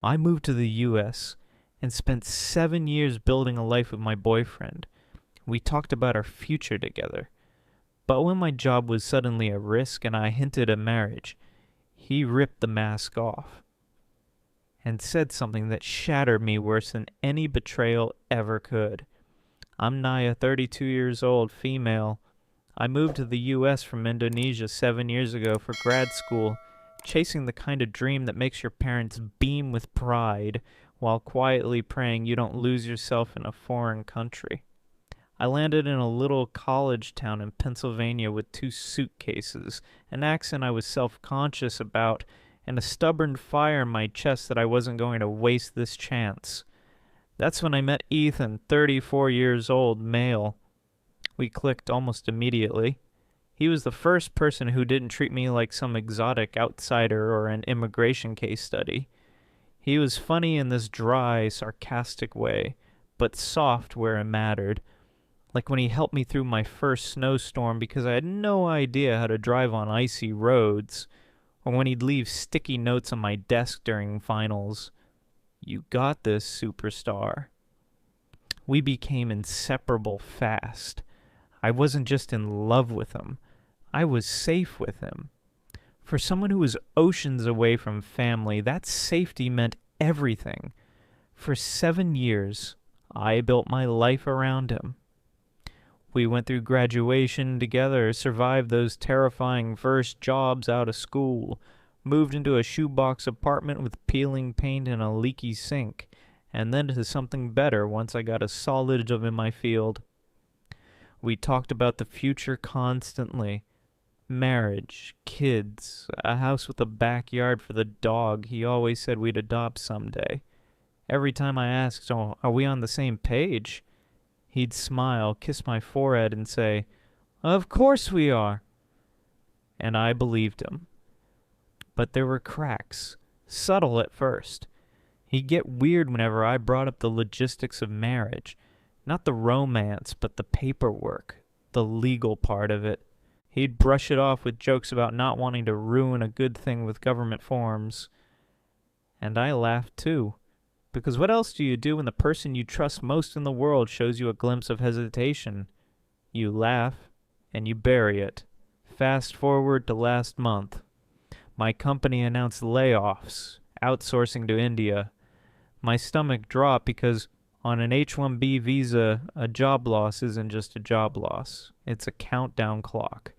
I moved to the US and spent 7 years building a life with my boyfriend. We talked about our future together. But when my job was suddenly at risk and I hinted at marriage, he ripped the mask off and said something that shattered me worse than any betrayal ever could. I'm Naya, 32 years old, female. I moved to the US from Indonesia 7 years ago for grad school, chasing the kind of dream that makes your parents beam with pride while quietly praying you don't lose yourself in a foreign country. I landed in a little college town in Pennsylvania with 2 suitcases, an accent I was self-conscious about, and a stubborn fire in my chest that I wasn't going to waste this chance. That's when I met Ethan, 34 years old, male. We clicked almost immediately. He was the first person who didn't treat me like some exotic outsider or an immigration case study. He was funny in this dry, sarcastic way, but soft where it mattered. Like when he helped me through my first snowstorm because I had no idea how to drive on icy roads, or when he'd leave sticky notes on my desk during finals. You got this, superstar. We became inseparable fast. I wasn't just in love with him. I was safe with him. For someone who was oceans away from family, that safety meant everything. For 7 years, I built my life around him. We went through graduation together, survived those terrifying first jobs out of school, moved into a shoebox apartment with peeling paint and a leaky sink, and then to something better once I got a solid job in my field. We talked about the future constantly. Marriage, kids, a house with a backyard for the dog he always said we'd adopt someday. Every time I asked, "Oh, are we on the same page?" he'd smile, kiss my forehead, and say, "Of course we are." And I believed him. But there were cracks, subtle at first. He'd get weird whenever I brought up the logistics of marriage. Not the romance, but the paperwork, the legal part of it. He'd brush it off with jokes about not wanting to ruin a good thing with government forms. And I laughed too. Because what else do you do when the person you trust most in the world shows you a glimpse of hesitation? You laugh, and you bury it. Fast forward to last month. My company announced layoffs, outsourcing to India. My stomach dropped because on an H-1B visa, a job loss isn't just a job loss. It's a countdown clock.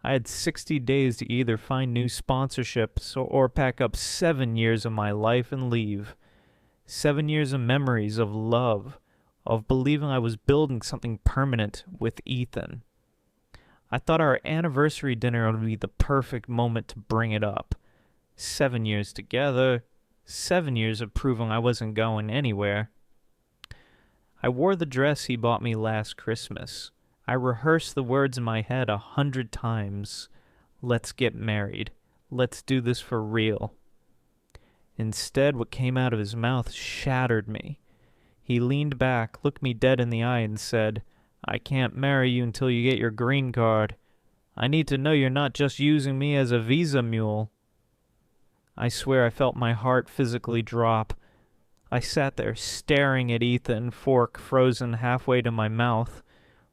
I had 60 days to either find new sponsorships or pack up 7 years of my life and leave. 7 years of memories, of love, of believing I was building something permanent with Ethan. I thought our anniversary dinner would be the perfect moment to bring it up. 7 years together, 7 years of proving I wasn't going anywhere. I wore the dress he bought me last Christmas. I rehearsed the words in my head 100 times. Let's get married. Let's do this for real. Instead, what came out of his mouth shattered me. He leaned back, looked me dead in the eye, and said, "I can't marry you until you get your green card. I need to know you're not just using me as a visa mule." I swear I felt my heart physically drop. I sat there staring at Ethan, fork frozen halfway to my mouth,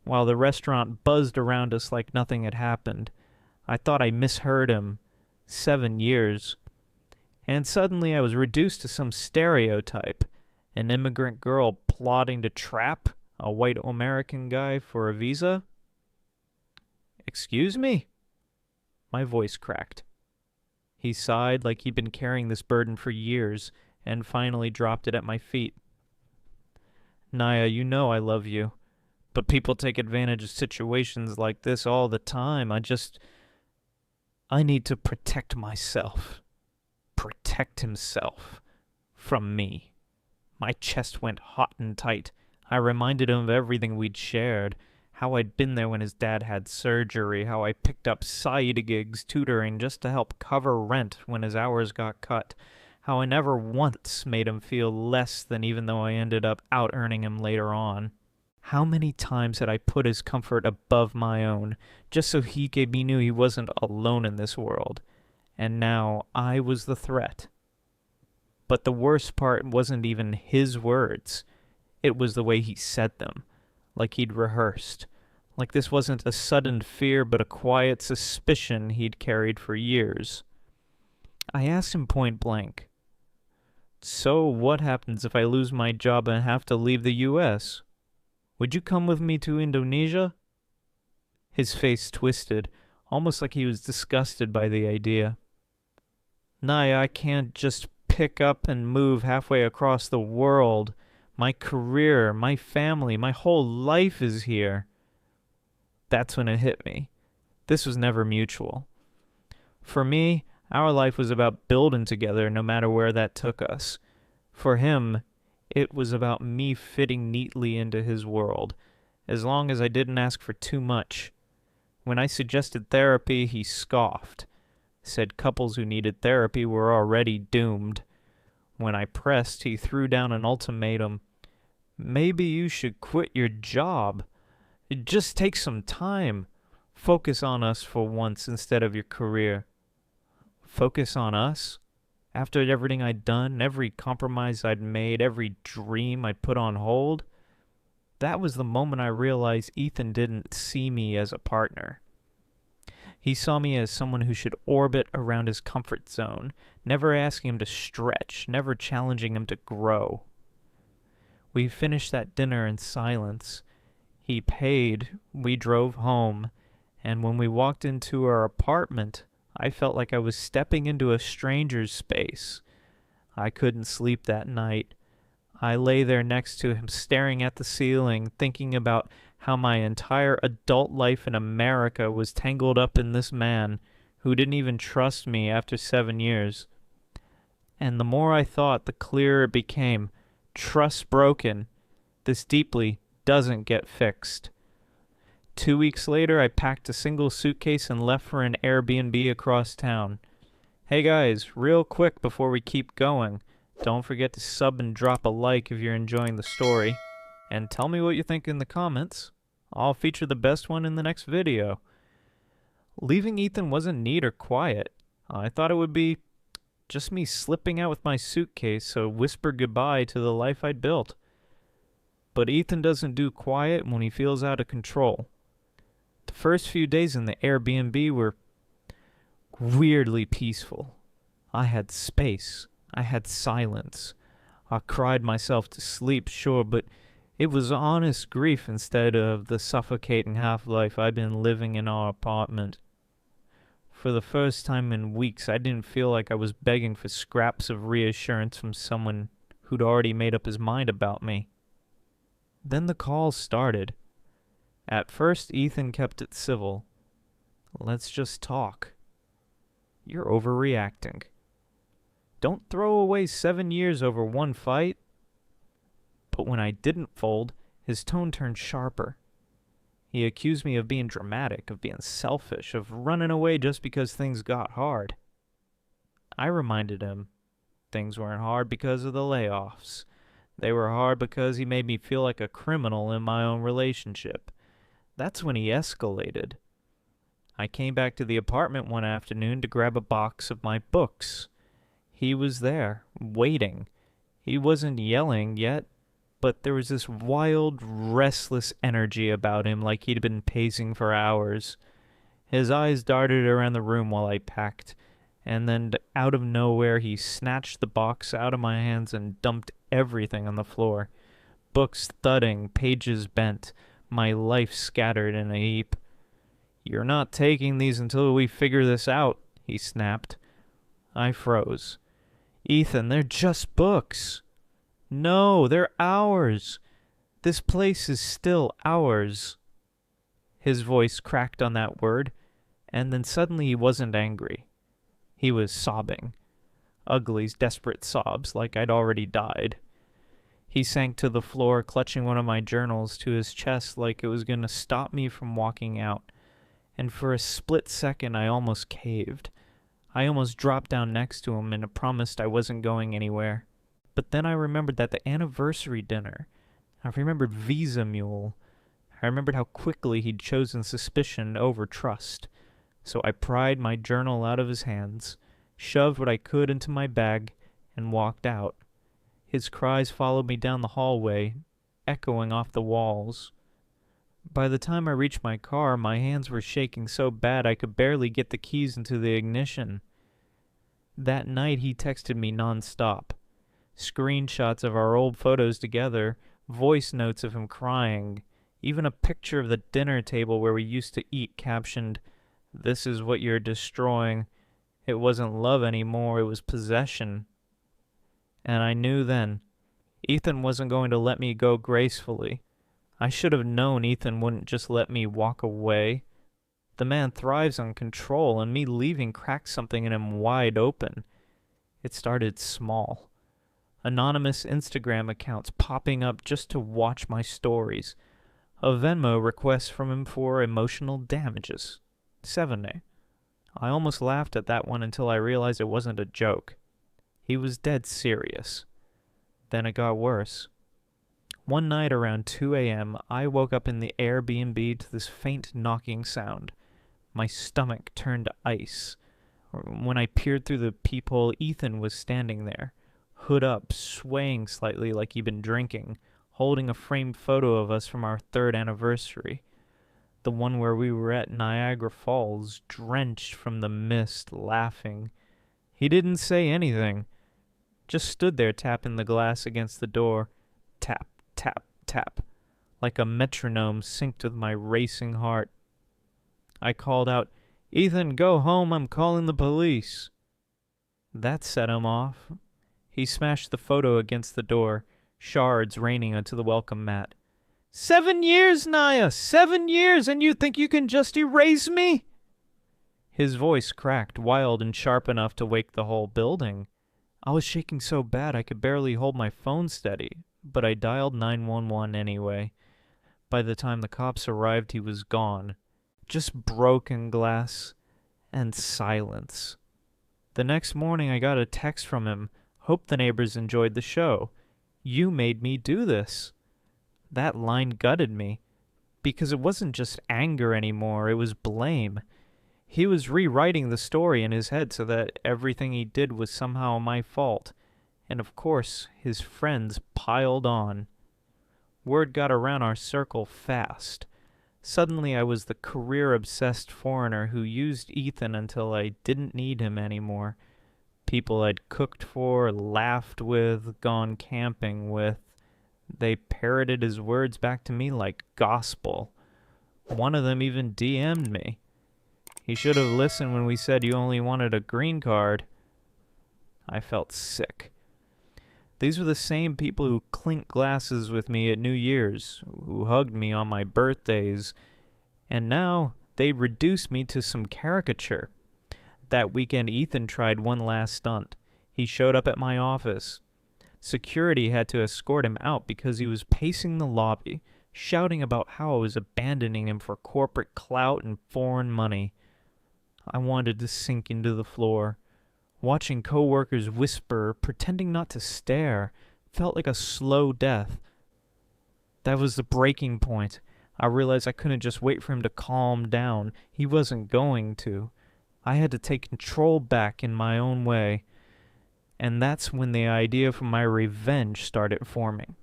while the restaurant buzzed around us like nothing had happened. I thought I misheard him. 7 years. And suddenly I was reduced to some stereotype. An immigrant girl plotting to trap a white American guy for a visa? "Excuse me?" My voice cracked. He sighed like he'd been carrying this burden for years and finally dropped it at my feet. "Naya, you know I love you. But people take advantage of situations like this all the time. I need to protect myself." Protect himself from me. My chest went hot and tight. I reminded him of everything we'd shared, how I'd been there when his dad had surgery, how I picked up side gigs tutoring just to help cover rent when his hours got cut, how I never once made him feel less than even though I ended up out-earning him later on. How many times had I put his comfort above my own, just so he knew he wasn't alone in this world? And now I was the threat. But the worst part wasn't even his words. It was the way he said them, like he'd rehearsed. Like this wasn't a sudden fear, but a quiet suspicion he'd carried for years. I asked him point blank, "So what happens if I lose my job and have to leave the US? Would you come with me to Indonesia?" His face twisted, almost like he was disgusted by the idea. "Naya, I can't just pick up and move halfway across the world. My career, my family, my whole life is here." That's when it hit me. This was never mutual. For me, our life was about building together no matter where that took us. For him, it was about me fitting neatly into his world, as long as I didn't ask for too much. When I suggested therapy, he scoffed, said couples who needed therapy were already doomed. When I pressed, he threw down an ultimatum. "Maybe you should quit your job. It just takes some time. Focus on us for once instead of your career." Focus on us? After everything I'd done, every compromise I'd made, every dream I'd put on hold? That was the moment I realized Ethan didn't see me as a partner. He saw me as someone who should orbit around his comfort zone, never asking him to stretch, never challenging him to grow. We finished that dinner in silence. He paid, we drove home, and when we walked into our apartment, I felt like I was stepping into a stranger's space. I couldn't sleep that night. I lay there next to him, staring at the ceiling, thinking about how my entire adult life in America was tangled up in this man who didn't even trust me after 7 years. And the more I thought, the clearer it became. Trust broken. This deeply doesn't get fixed. 2 weeks later, I packed a single suitcase and left for an Airbnb across town. Hey guys, real quick before we keep going, don't forget to sub and drop a like if you're enjoying the story. And tell me what you think in the comments. I'll feature the best one in the next video. Leaving Ethan wasn't neat or quiet. I thought it would be just me slipping out with my suitcase to whisper goodbye to the life I'd built. But Ethan doesn't do quiet when he feels out of control. The first few days in the Airbnb were weirdly peaceful. I had space. I had silence. I cried myself to sleep, sure, but it was honest grief instead of the suffocating half-life I'd been living in our apartment. For the first time in weeks, I didn't feel like I was begging for scraps of reassurance from someone who'd already made up his mind about me. Then the calls started. At first, Ethan kept it civil. "Let's just talk. You're overreacting. Don't throw away 7 years over one fight." But when I didn't fold, his tone turned sharper. He accused me of being dramatic, of being selfish, of running away just because things got hard. I reminded him things weren't hard because of the layoffs. They were hard because he made me feel like a criminal in my own relationship. That's when he escalated. I came back to the apartment one afternoon to grab a box of my books. He was there, waiting. He wasn't yelling yet, but there was this wild, restless energy about him like he'd been pacing for hours. His eyes darted around the room while I packed, and then out of nowhere he snatched the box out of my hands and dumped everything on the floor. Books thudding, pages bent, my life scattered in a heap. "You're not taking these until we figure this out," he snapped. I froze. "Ethan, they're just books." "No, they're ours. This place is still ours." His voice cracked on that word, and then suddenly he wasn't angry. He was sobbing. Ugly, desperate sobs, like I'd already died. He sank to the floor, clutching one of my journals to his chest like it was going to stop me from walking out. And for a split second, I almost caved. I almost dropped down next to him and promised I wasn't going anywhere. But then I remembered that the anniversary dinner. I remembered Visa Mule. I remembered how quickly he'd chosen suspicion over trust. So I pried my journal out of his hands, shoved what I could into my bag, and walked out. His cries followed me down the hallway, echoing off the walls. By the time I reached my car, my hands were shaking so bad I could barely get the keys into the ignition. That night he texted me nonstop. Screenshots of our old photos together, voice notes of him crying, even a picture of the dinner table where we used to eat captioned, "This is what you're destroying. It wasn't love anymore, it was possession." And I knew then, Ethan wasn't going to let me go gracefully. I should have known Ethan wouldn't just let me walk away. The man thrives on control, and me leaving cracked something in him wide open. It started small. Anonymous Instagram accounts popping up just to watch my stories. A Venmo request from him for emotional damages. 7. I almost laughed at that one until I realized it wasn't a joke. He was dead serious. Then it got worse. One night around 2 a.m., I woke up in the Airbnb to this faint knocking sound. My stomach turned ice. When I peered through the peephole, Ethan was standing there, hood up, swaying slightly like he'd been drinking, holding a framed photo of us from our 3rd anniversary. The one where we were at Niagara Falls, drenched from the mist, laughing. He didn't say anything, just stood there tapping the glass against the door. Tap, tap, tap, like a metronome synced with my racing heart. I called out, "Ethan, go home, I'm calling the police." That set him off. He smashed the photo against the door, shards raining onto the welcome mat. 7 years, Naya! 7 years, and you think you can just erase me? His voice cracked, wild and sharp enough to wake the whole building. I was shaking so bad I could barely hold my phone steady, but I dialed 911 anyway. By the time the cops arrived, he was gone. Just broken glass and silence. The next morning I got a text from him. "Hope the neighbors enjoyed the show. You made me do this." That line gutted me, because it wasn't just anger anymore, it was blame. He was rewriting the story in his head so that everything he did was somehow my fault. And of course, his friends piled on. Word got around our circle fast. Suddenly I was the career-obsessed foreigner who used Ethan until I didn't need him anymore. People I'd cooked for, laughed with, gone camping with. They parroted his words back to me like gospel. One of them even DM'd me. He should have listened when we said you only wanted a green card. I felt sick. These were the same people who clinked glasses with me at New Year's, who hugged me on my birthdays, and now they reduced me to some caricature. That weekend, Ethan tried one last stunt. He showed up at my office. Security had to escort him out because he was pacing the lobby, shouting about how I was abandoning him for corporate clout and foreign money. I wanted to sink into the floor. Watching coworkers whisper, pretending not to stare, felt like a slow death. That was the breaking point. I realized I couldn't just wait for him to calm down. He wasn't going to. I had to take control back in my own way. And that's when the idea for my revenge started forming.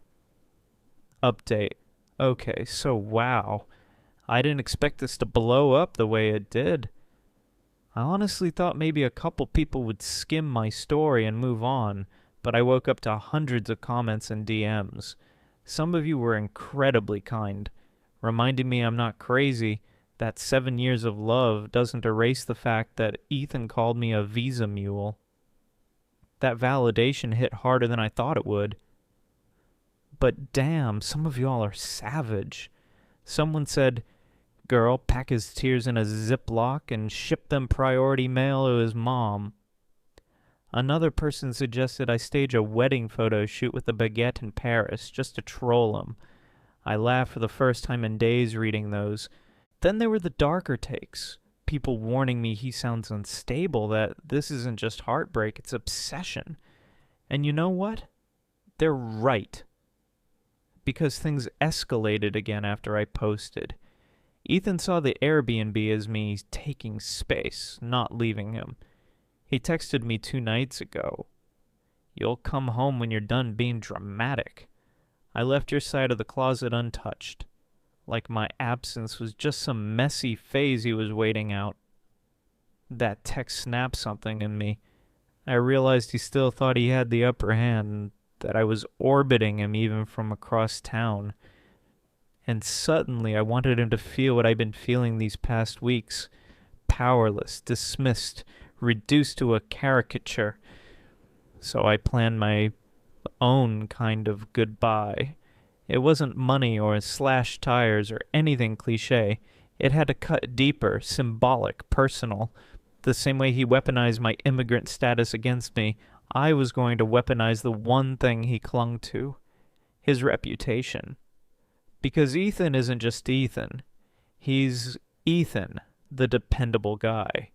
Update. Okay, so wow. I didn't expect this to blow up the way it did. I honestly thought maybe a couple people would skim my story and move on, but I woke up to hundreds of comments and DMs. Some of you were incredibly kind, reminding me I'm not crazy, that 7 years of love doesn't erase the fact that Ethan called me a visa mule. That validation hit harder than I thought it would. But damn, some of y'all are savage. Someone said, "Girl, pack his tears in a Ziploc and ship them priority mail to his mom." Another person suggested I stage a wedding photo shoot with a baguette in Paris just to troll him. I laughed for the first time in days reading those. Then there were the darker takes. People warning me he sounds unstable, that this isn't just heartbreak, it's obsession. And you know what? They're right. Because things escalated again after I posted. Ethan saw the Airbnb as me taking space, not leaving him. He texted me 2 nights ago. You'll come home when you're done being dramatic. I left your side of the closet untouched, like my absence was just some messy phase he was waiting out. That text snapped something in me. I realized he still thought he had the upper hand, and that I was orbiting him even from across town. And suddenly I wanted him to feel what I'd been feeling these past weeks. Powerless, dismissed, reduced to a caricature. So I planned my own kind of goodbye. It wasn't money or slashed tires or anything cliche. It had to cut deeper, symbolic, personal. The same way he weaponized my immigrant status against me, I was going to weaponize the one thing he clung to, his reputation. Because Ethan isn't just Ethan. He's Ethan, the dependable guy.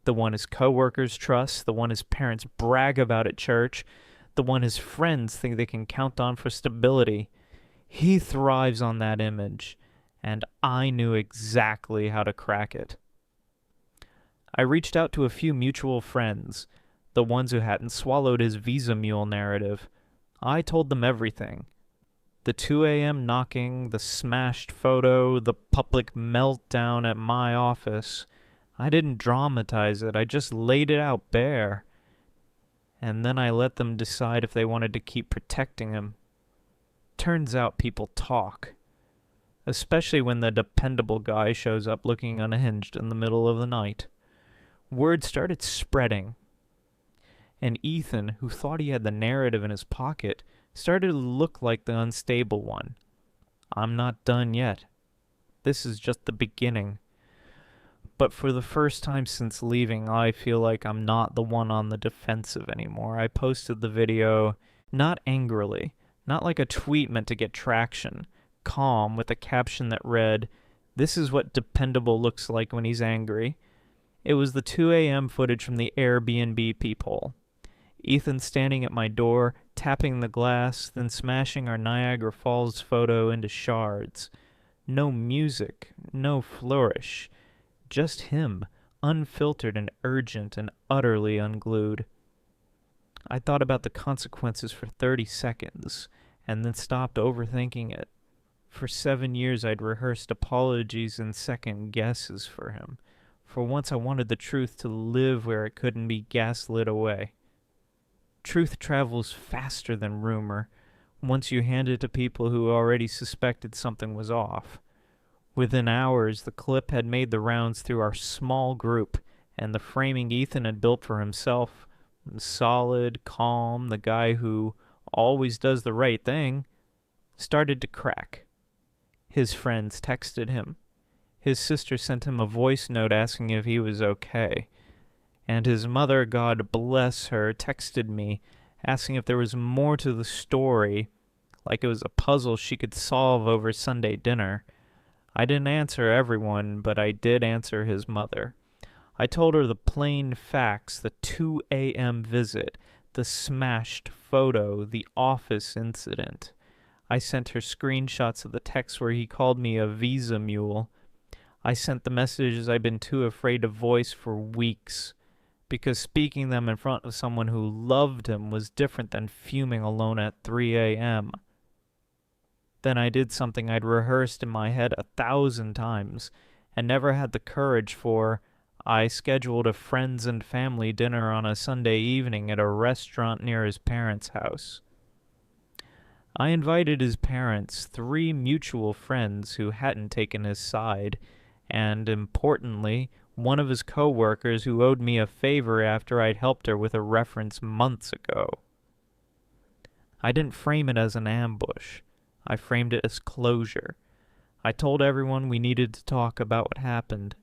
The one his coworkers trust, the one his parents brag about at church, the one his friends think they can count on for stability. He thrives on that image, and I knew exactly how to crack it. I reached out to a few mutual friends, the ones who hadn't swallowed his visa mule narrative. I told them everything. The 2 a.m. knocking, the smashed photo, the public meltdown at my office. I didn't dramatize it, I just laid it out bare. And then I let them decide if they wanted to keep protecting him. Turns out people talk. Especially when the dependable guy shows up looking unhinged in the middle of the night. Word started spreading. And Ethan, who thought he had the narrative in his pocket, started to look like the unstable one. I'm not done yet. This is just the beginning. But for the first time since leaving, I feel like I'm not the one on the defensive anymore. I posted the video, not angrily, not like a tweet meant to get traction, calm with a caption that read, "This is what dependable looks like when he's angry." It was the 2 a.m. footage from the Airbnb peephole. Ethan standing at my door, tapping the glass, then smashing our Niagara Falls photo into shards. No music, no flourish. Just him, unfiltered and urgent and utterly unglued. I thought about the consequences for 30 seconds, and then stopped overthinking it. For 7 years I'd rehearsed apologies and second guesses for him. For once I wanted the truth to live where it couldn't be gaslit away. Truth travels faster than rumor, once you hand it to people who already suspected something was off. Within hours, the clip had made the rounds through our small group, and the framing Ethan had built for himself, solid, calm, the guy who always does the right thing, started to crack. His friends texted him. His sister sent him a voice note asking if he was okay. And his mother, God bless her, texted me asking if there was more to the story, like it was a puzzle she could solve over Sunday dinner. I didn't answer everyone, but I did answer his mother. I told her the plain facts, the 2 a.m. visit, the smashed photo, the office incident. I sent her screenshots of the text where he called me a visa mule. I sent the messages I'd been too afraid to voice for weeks, because speaking them in front of someone who loved him was different than fuming alone at 3 a.m. Then I did something I'd rehearsed in my head 1,000 times and never had the courage for. I scheduled a friends and family dinner on a Sunday evening at a restaurant near his parents' house. I invited his parents, 3 mutual friends who hadn't taken his side, and, importantly, one of his co-workers who owed me a favor after I'd helped her with a reference months ago. I didn't frame it as an ambush. I framed it as closure. I told everyone we needed to talk about what happened.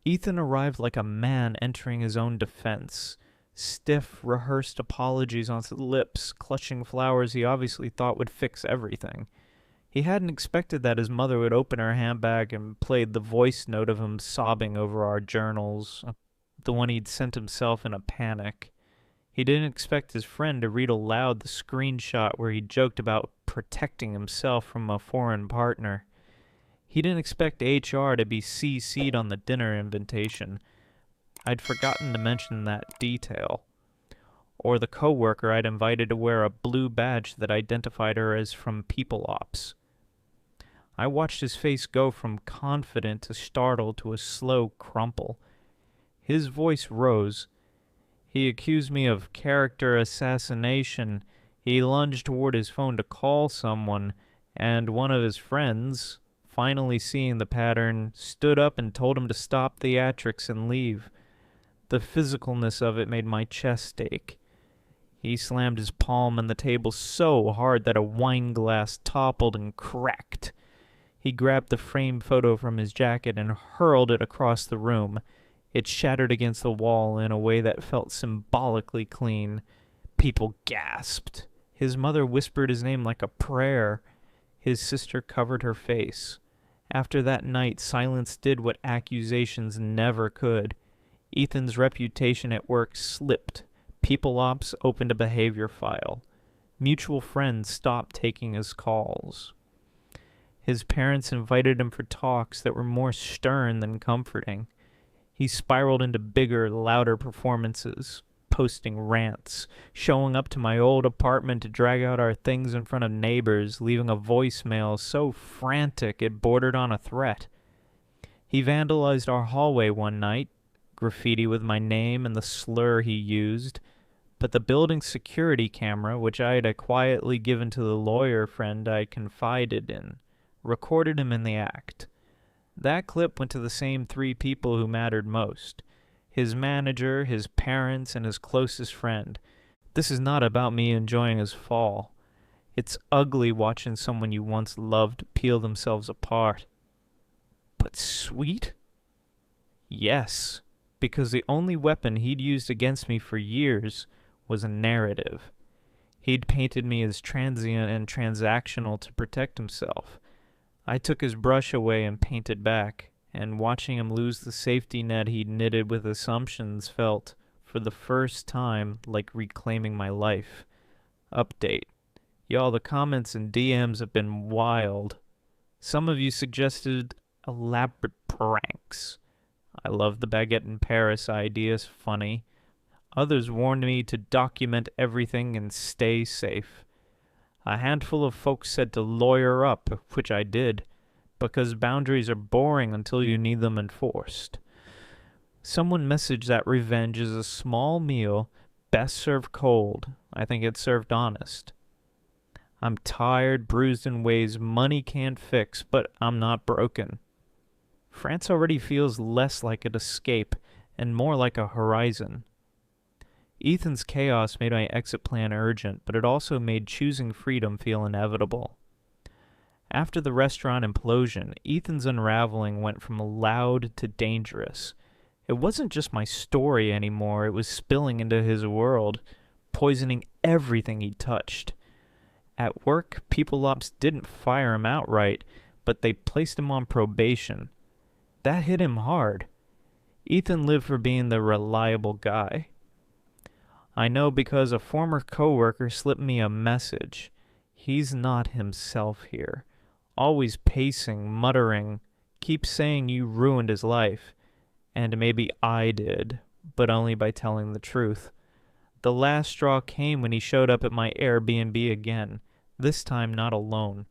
Ethan arrived like a man entering his own defense. Stiff, rehearsed apologies on his lips, clutching flowers he obviously thought would fix everything. He hadn't expected that his mother would open her handbag and played the voice note of him sobbing over our journals, the one he'd sent himself in a panic. He didn't expect his friend to read aloud the screenshot where he joked about protecting himself from a foreign partner. He didn't expect HR to be CC'd on the dinner invitation. I'd forgotten to mention that detail. or the coworker I'd invited to wear a blue badge that identified her as from People Ops. I watched his face go from confident to startled to a slow crumple. His voice rose. He accused me of character assassination. He lunged toward his phone to call someone, and one of his friends, finally seeing the pattern, stood up and told him to stop theatrics and leave. The physicalness of it made my chest ache. He slammed his palm on the table so hard that a wine glass toppled and cracked. He grabbed the framed photo from his jacket and hurled it across the room. It shattered against the wall in a way that felt symbolically clean. People gasped. His mother whispered his name like a prayer. His sister covered her face. After that night, silence did what accusations never could. Ethan's reputation at work slipped. People Ops opened a behavior file. Mutual friends stopped taking his calls. His parents invited him for talks that were more stern than comforting. He spiraled into bigger, louder performances, posting rants, showing up to my old apartment to drag out our things in front of neighbors, leaving a voicemail so frantic it bordered on a threat. He vandalized our hallway one night, graffiti with my name and the slur he used, but the building's security camera, which I had quietly given to the lawyer friend I confided in, recorded him in the act. That clip went to the same 3 people who mattered most: his manager, his parents, and his closest friend. This is not about me enjoying his fall. It's ugly watching someone you once loved peel themselves apart. But sweet? Yes, because the only weapon he'd used against me for years was a narrative. He'd painted me as transient and transactional to protect himself. I took his brush away and painted back, and watching him lose the safety net he'd knitted with assumptions felt, for the first time, like reclaiming my life. Update. Y'all, the comments and DMs have been wild. Some of you suggested elaborate pranks. I love the baguette in Paris idea, it's funny. Others warned me to document everything and stay safe. A handful of folks said to lawyer up, which I did, because boundaries are boring until you need them enforced. Someone messaged that revenge is a small meal, best served cold. I think it's served honest. I'm tired, bruised in ways money can't fix, but I'm not broken. France already feels less like an escape and more like a horizon. Ethan's chaos made my exit plan urgent, but it also made choosing freedom feel inevitable. After the restaurant implosion, Ethan's unraveling went from loud to dangerous. It wasn't just my story anymore, it was spilling into his world, poisoning everything he touched. At work, People Ops didn't fire him outright, but they placed him on probation. That hit him hard. Ethan lived for being the reliable guy. I know because a former coworker slipped me a message. He's not himself here. Always pacing, muttering, keeps saying you ruined his life. And maybe I did, but only by telling the truth. The last straw came when he showed up at my Airbnb again, this time not alone.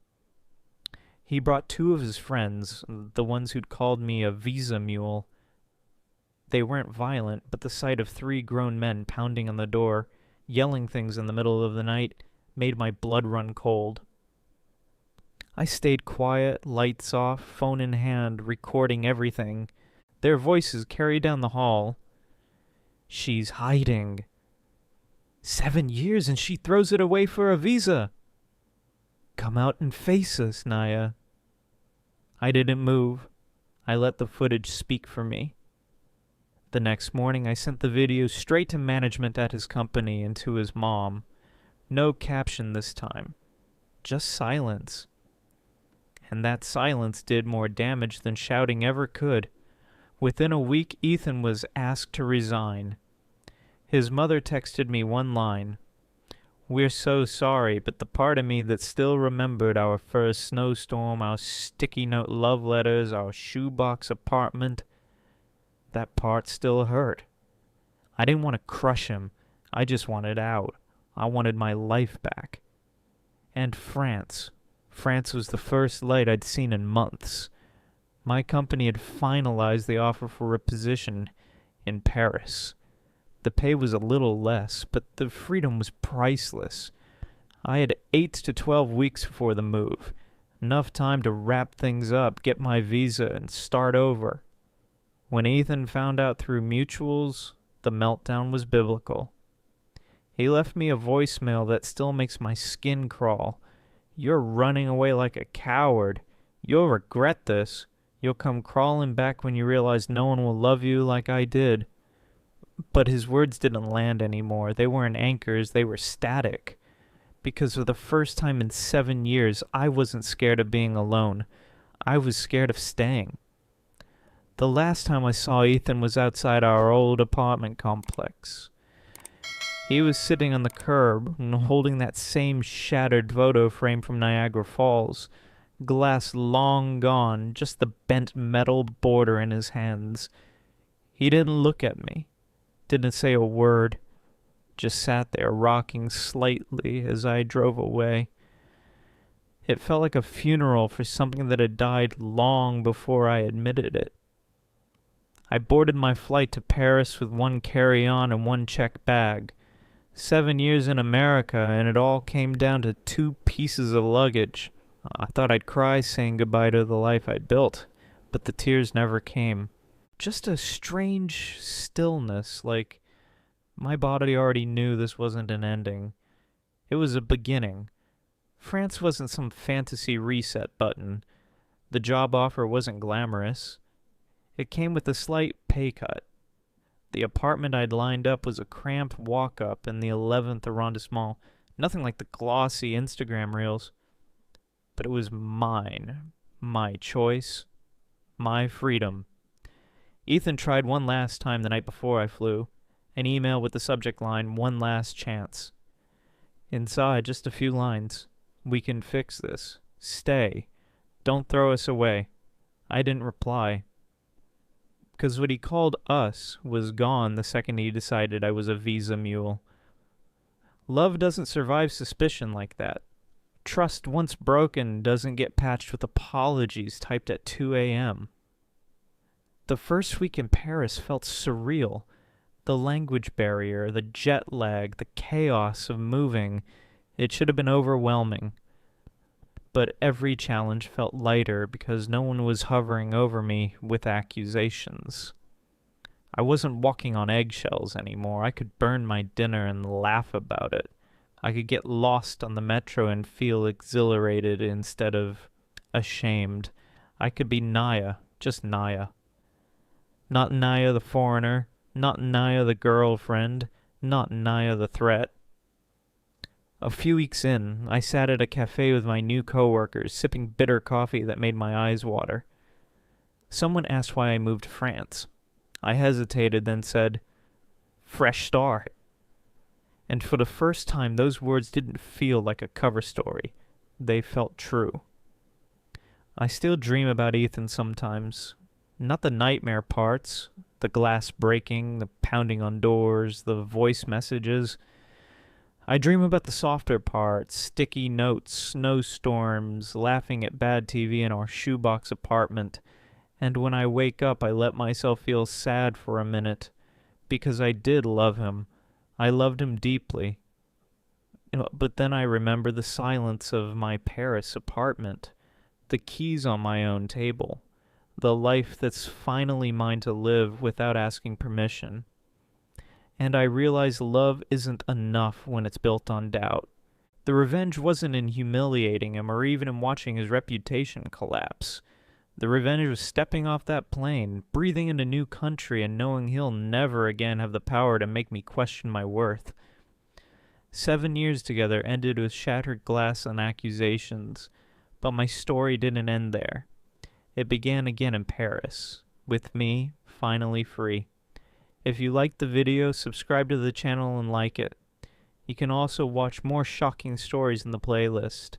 He brought 2 of his friends, the ones who'd called me a visa mule. They weren't violent, but the sight of 3 grown men pounding on the door, yelling things in the middle of the night, made my blood run cold. I stayed quiet, lights off, phone in hand, recording everything. Their voices carried down the hall. She's hiding. 7 years and she throws it away for a visa. Come out and face us, Naya. I didn't move. I let the footage speak for me. The next morning, I sent the video straight to management at his company and to his mom. No caption this time. Just silence. And that silence did more damage than shouting ever could. Within a week, Ethan was asked to resign. His mother texted me one line. We're so sorry, but the part of me that still remembered our first snowstorm, our sticky note love letters, our shoebox apartment, that part still hurt. I didn't want to crush him. I just wanted out. I wanted my life back. And France. France was the first light I'd seen in months. My company had finalized the offer for a position in Paris. The pay was a little less, but the freedom was priceless. I had 8 to 12 weeks before the move. Enough time to wrap things up, get my visa, and start over. When Ethan found out through mutuals, the meltdown was biblical. He left me a voicemail that still makes my skin crawl. You're running away like a coward. You'll regret this. You'll come crawling back when you realize no one will love you like I did. But his words didn't land anymore. They weren't anchors, they were static. Because for the first time in 7 years, I wasn't scared of being alone. I was scared of staying. The last time I saw Ethan was outside our old apartment complex. He was sitting on the curb and holding that same shattered photo frame from Niagara Falls. Glass long gone, just the bent metal border in his hands. He didn't look at me, didn't say a word, just sat there rocking slightly as I drove away. It felt like a funeral for something that had died long before I admitted it. I boarded my flight to Paris with one carry-on and one check bag. 7 years in America, and it all came down to 2 pieces of luggage. I thought I'd cry saying goodbye to the life I'd built, but the tears never came. Just a strange stillness, like my body already knew this wasn't an ending. It was a beginning. France wasn't some fantasy reset button. The job offer wasn't glamorous. It came with a slight pay cut. The apartment I'd lined up was a cramped walk-up in the 11th arrondissement, nothing like the glossy Instagram reels. But it was mine, my choice, my freedom. Ethan tried one last time the night before I flew, an email with the subject line, "One last chance." Inside, just a few lines. "We can fix this. Stay. Don't throw us away." I didn't reply. Because what he called us was gone the second he decided I was a visa mule. Love doesn't survive suspicion like that. Trust once broken doesn't get patched with apologies typed at 2 a.m. The first week in Paris felt surreal. The language barrier, the jet lag, the chaos of moving. It should have been overwhelming. But every challenge felt lighter because no one was hovering over me with accusations. I wasn't walking on eggshells anymore. I could burn my dinner and laugh about it. I could get lost on the metro and feel exhilarated instead of ashamed. I could be Naya, just Naya. Not Naya the foreigner, not Naya the girlfriend, not Naya the threat. A few weeks in, I sat at a cafe with my new coworkers, sipping bitter coffee that made my eyes water. Someone asked why I moved to France. I hesitated, then said, "Fresh start." And for the first time, those words didn't feel like a cover story. They felt true. I still dream about Ethan sometimes. Not the nightmare parts, the glass breaking, the pounding on doors, the voice messages. I dream about the softer parts, sticky notes, snowstorms, laughing at bad TV in our shoebox apartment. And when I wake up, I let myself feel sad for a minute, because I did love him. I loved him deeply. But then I remember the silence of my Paris apartment, the keys on my own table, the life that's finally mine to live without asking permission. And I realize love isn't enough when it's built on doubt. The revenge wasn't in humiliating him or even in watching his reputation collapse. The revenge was stepping off that plane, breathing in a new country, and knowing he'll never again have the power to make me question my worth. 7 years together ended with shattered glass and accusations, but my story didn't end there. It began again in Paris, with me finally free. If you liked the video, subscribe to the channel and like it. You can also watch more shocking stories in the playlist.